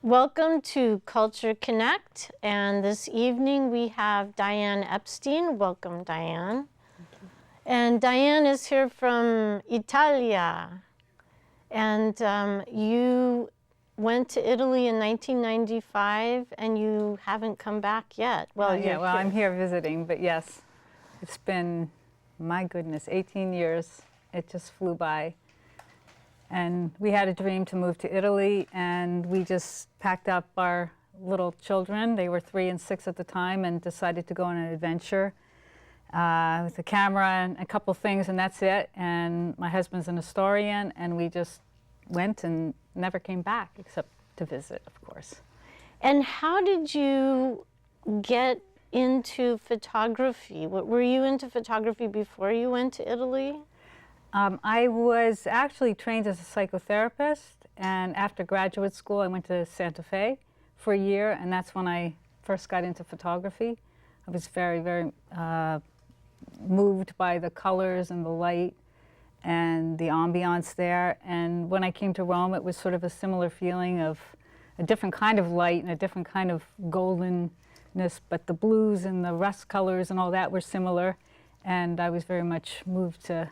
Welcome to Culture Connect, and this evening we have Diane Epstein. Welcome, Diane. And Diane is here from Italia, and you went to Italy in 1995, and you haven't come back yet. Well, I'm here visiting, but yes, it's been, my goodness, 18 years. It just flew by. And we had a dream to move to Italy, and we just packed up our little children. They were 3 and 6 at the time, and decided to go on an adventure with a camera and a couple things, and that's it. And my husband's an historian, and we just went and never came back, except to visit, of course. And how did you get into photography? Were you into photography before you went to Italy? I was actually trained as a psychotherapist, and after graduate school I went to Santa Fe for a year, and that's when I first got into photography. I was very, very moved by the colors and the light and the ambiance there. And when I came to Rome, it was sort of a similar feeling of a different kind of light and a different kind of goldenness, but the blues and the rust colors and all that were similar, and I was very much moved to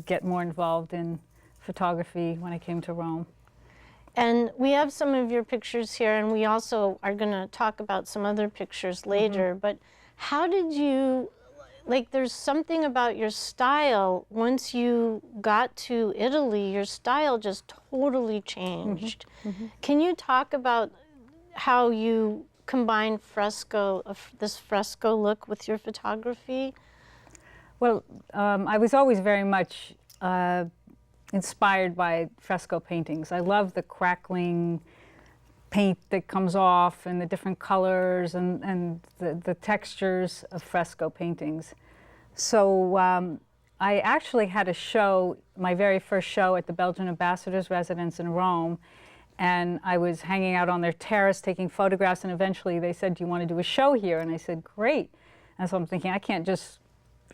get more involved in photography when I came to Rome. And we have some of your pictures here, and we also are going to talk about some other pictures later. But how did you, there's something about your style, once you got to Italy, your style just totally changed. Can you talk about how you combine this fresco look with your photography? Well, I was always very much inspired by fresco paintings. I love the crackling paint that comes off and the different colors and the textures of fresco paintings. So I actually had a show, my very first show at the Belgian ambassador's residence in Rome, and I was hanging out on their terrace taking photographs, and eventually they said, "Do you want to do a show here?" And I said, "Great." And so I'm thinking, I can't just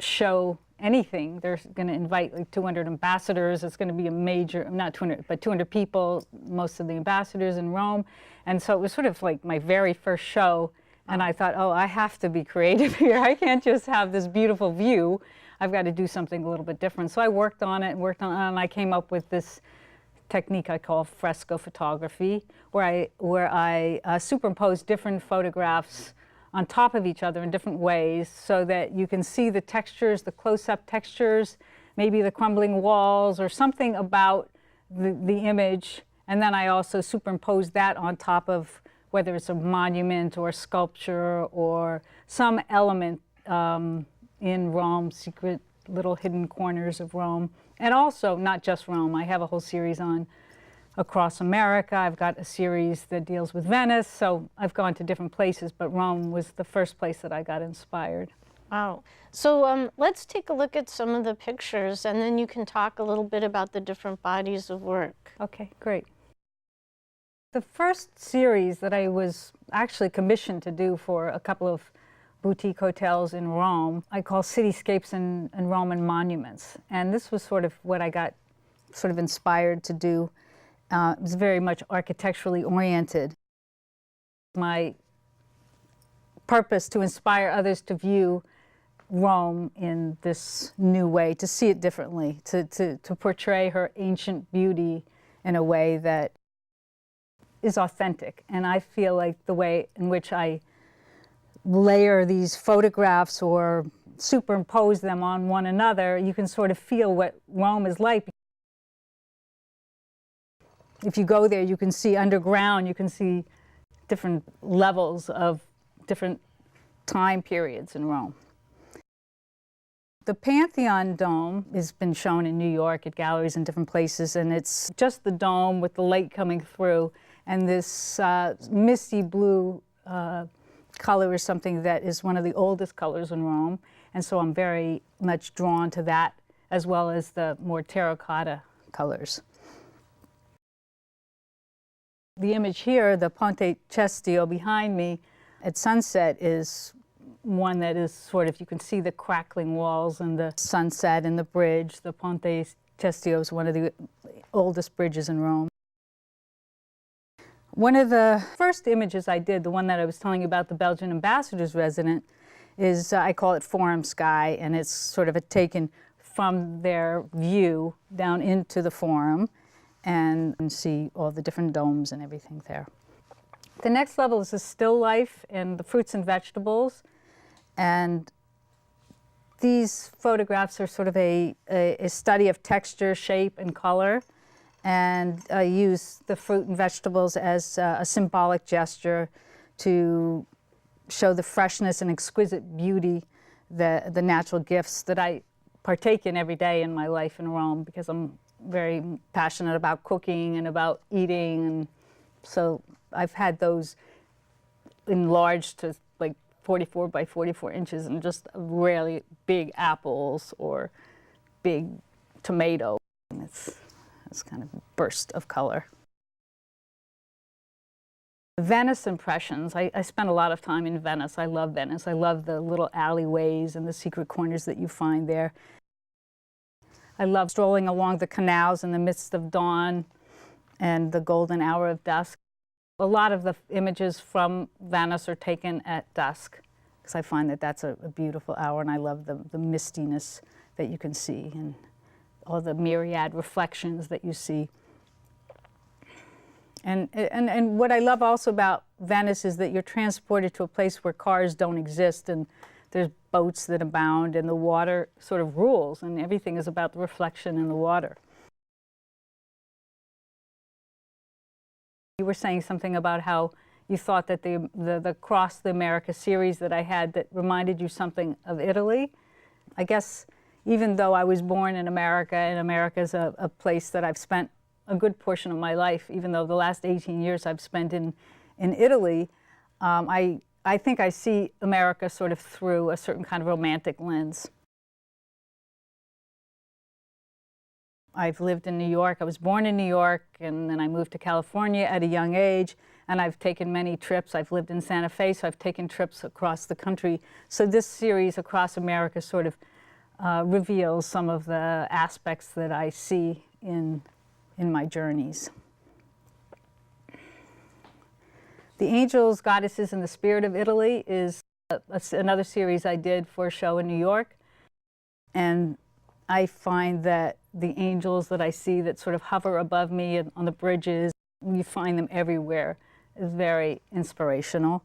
show anything. They're going to invite like 200 ambassadors. It's going to be a major, not 200, but 200 people, most of the ambassadors in Rome. And so it was sort of like my very first show. And I thought, oh, I have to be creative here. I can't just have this beautiful view. I've got to do something a little bit different. So I worked on it and worked on it, and I came up with this technique I call fresco photography, where I superimpose different photographs on top of each other in different ways, so that you can see the textures, the close-up textures, maybe the crumbling walls or something about the image. And then I also superimpose that on top of whether it's a monument or sculpture or some element in Rome, secret little hidden corners of Rome. And also not just Rome. I have a whole series on across America. I've got a series that deals with Venice, so I've gone to different places, but Rome was the first place that I got inspired. Wow. So let's take a look at some of the pictures, and then you can talk a little bit about the different bodies of work. Okay, great. The first series that I was actually commissioned to do for a couple of boutique hotels in Rome, I call Cityscapes and Roman Monuments. And this was sort of what I got sort of inspired to do. It was very much architecturally oriented. My purpose to inspire others to view Rome in this new way, to see it differently, to portray her ancient beauty in a way that is authentic. And I feel like the way in which I layer these photographs or superimpose them on one another, you can sort of feel what Rome is like. If you go there, you can see underground, you can see different levels of different time periods in Rome. The Pantheon dome has been shown in New York at galleries in different places, and it's just the dome with the light coming through, and this misty blue color is something that is one of the oldest colors in Rome, and so I'm very much drawn to that, as well as the more terracotta colors. The image here, the Ponte Cestio behind me at sunset, is one that is sort of, you can see the crackling walls and the sunset and the bridge. The Ponte Cestio is one of the oldest bridges in Rome. One of the first images I did, the one that I was telling you about, the Belgian ambassador's resident, is I call it Forum Sky, and it's sort of taken from their view down into the Forum and see all the different domes and everything there. The next level is the still life and the fruits and vegetables. And these photographs are sort of a study of texture, shape, and color. And I use the fruit and vegetables as a symbolic gesture to show the freshness and exquisite beauty, the natural gifts that I partake in every day in my life in Rome, because I'm very passionate about cooking and about eating. And so I've had those enlarged to like 44 by 44 inches and just really big apples or big tomato. And it's kind of a burst of color. Venice impressions. I spent a lot of time in Venice. I love Venice. I love the little alleyways and the secret corners that you find there. I love strolling along the canals in the midst of dawn and the golden hour of dusk. A lot of the images from Venice are taken at dusk, because I find that that's a beautiful hour, and I love the mistiness that you can see and all the myriad reflections that you see. And what I love also about Venice is that you're transported to a place where cars don't exist, and there's boats that abound, and the water sort of rules, and everything is about the reflection in the water. You were saying something about how you thought that the Cross the America series that I had that reminded you something of Italy. I guess even though I was born in America, and America is a place that I've spent a good portion of my life, even though the last 18 years I've spent in Italy, I think I see America sort of through a certain kind of romantic lens. I've lived in New York. I was born in New York, and then I moved to California at a young age, and I've taken many trips. I've lived in Santa Fe, so I've taken trips across the country. So this series, Across America, sort of reveals some of the aspects that I see in my journeys. The Angels, Goddesses, and the Spirit of Italy is another series I did for a show in New York. And I find that the angels that I see that sort of hover above me on the bridges, you find them everywhere, is very inspirational.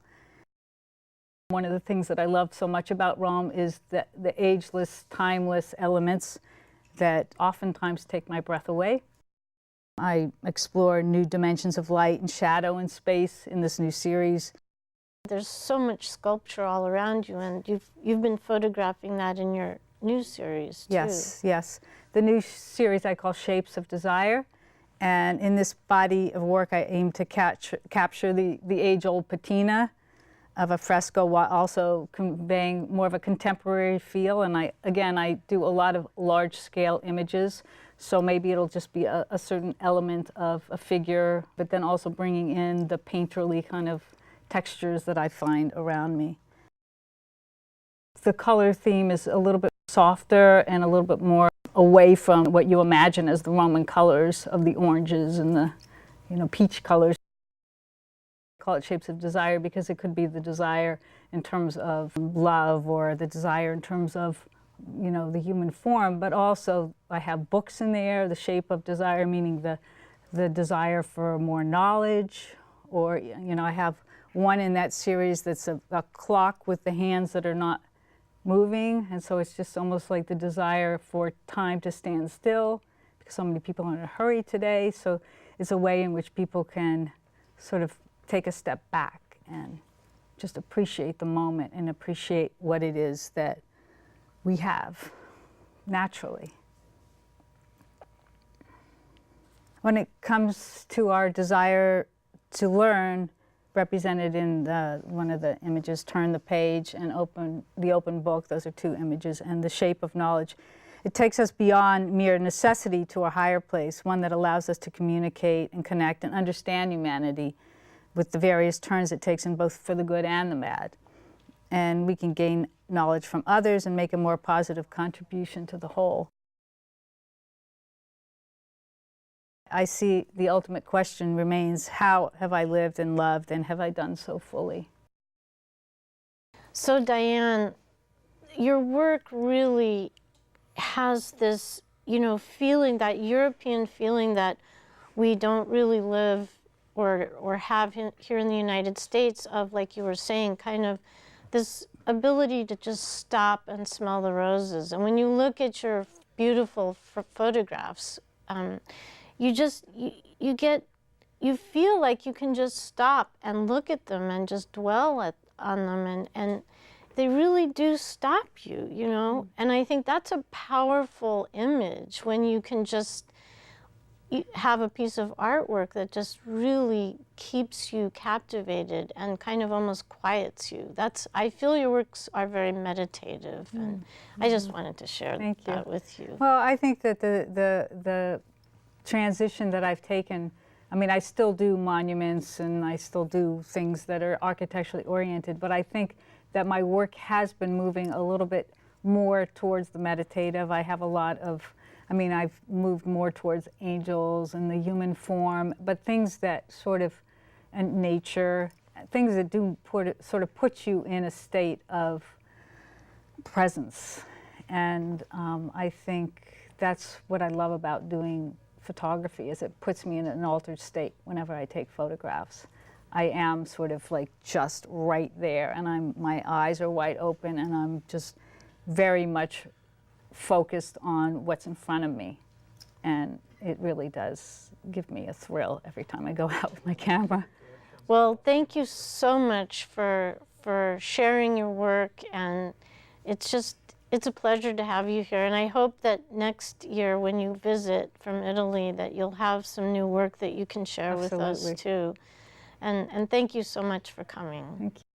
One of the things that I love so much about Rome is the ageless, timeless elements that oftentimes take my breath away. I explore new dimensions of light and shadow and space in this new series. There's so much sculpture all around you, and you've been photographing that in your new series too. Yes, yes. The new series I call Shapes of Desire, and in this body of work I aim to capture the age-old patina of a fresco while also conveying more of a contemporary feel. And I do a lot of large-scale images. So maybe it'll just be a certain element of a figure, but then also bringing in the painterly kind of textures that I find around me. The color theme is a little bit softer and a little bit more away from what you imagine as the Roman colors of the oranges and the, peach colors. I call it Shapes of Desire because it could be the desire in terms of love or the desire in terms of the human form, but also I have books in there, the shape of desire, meaning the desire for more knowledge, or, I have one in that series that's a clock with the hands that are not moving, and so it's just almost like the desire for time to stand still, because so many people are in a hurry today, so it's a way in which people can sort of take a step back and just appreciate the moment and appreciate what it is that we have naturally. When it comes to our desire to learn, represented in one of the images, Turn the Page and the open book, those are two images, and the shape of knowledge, it takes us beyond mere necessity to a higher place, one that allows us to communicate and connect and understand humanity with the various turns it takes in both for the good and the bad. And we can gain knowledge from others and make a more positive contribution to the whole. I see the ultimate question remains, how have I lived and loved, and have I done so fully? So Diane, your work really has this, you know, feeling, that European feeling that we don't really live or have here in the United States, of, like you were saying, kind of this ability to just stop and smell the roses. And when you look at your beautiful photographs, you feel like you can just stop and look at them and just dwell on them, and they really do stop you, you know? And I think that's a powerful image, when you can just have a piece of artwork that just really keeps you captivated and kind of almost quiets you. I feel your works are very meditative, and I just wanted to share that with you. Well, I think that the transition that I've taken, I mean, I still do monuments and I still do things that are architecturally oriented, but I think that my work has been moving a little bit more towards the meditative. I have a lot of, I mean, I've moved more towards angels and the human form, but things that sort of, and nature, things that do sort of put you in a state of presence. And I think that's what I love about doing photography, is it puts me in an altered state whenever I take photographs. I am sort of like just right there, and my eyes are wide open, and I'm just very much focused on what's in front of me. And it really does give me a thrill every time I go out with my camera. Well, thank you so much for sharing your work, and it's a pleasure to have you here. And I hope that next year when you visit from Italy, that you'll have some new work that you can share with us too. And thank you so much for coming. Thank you.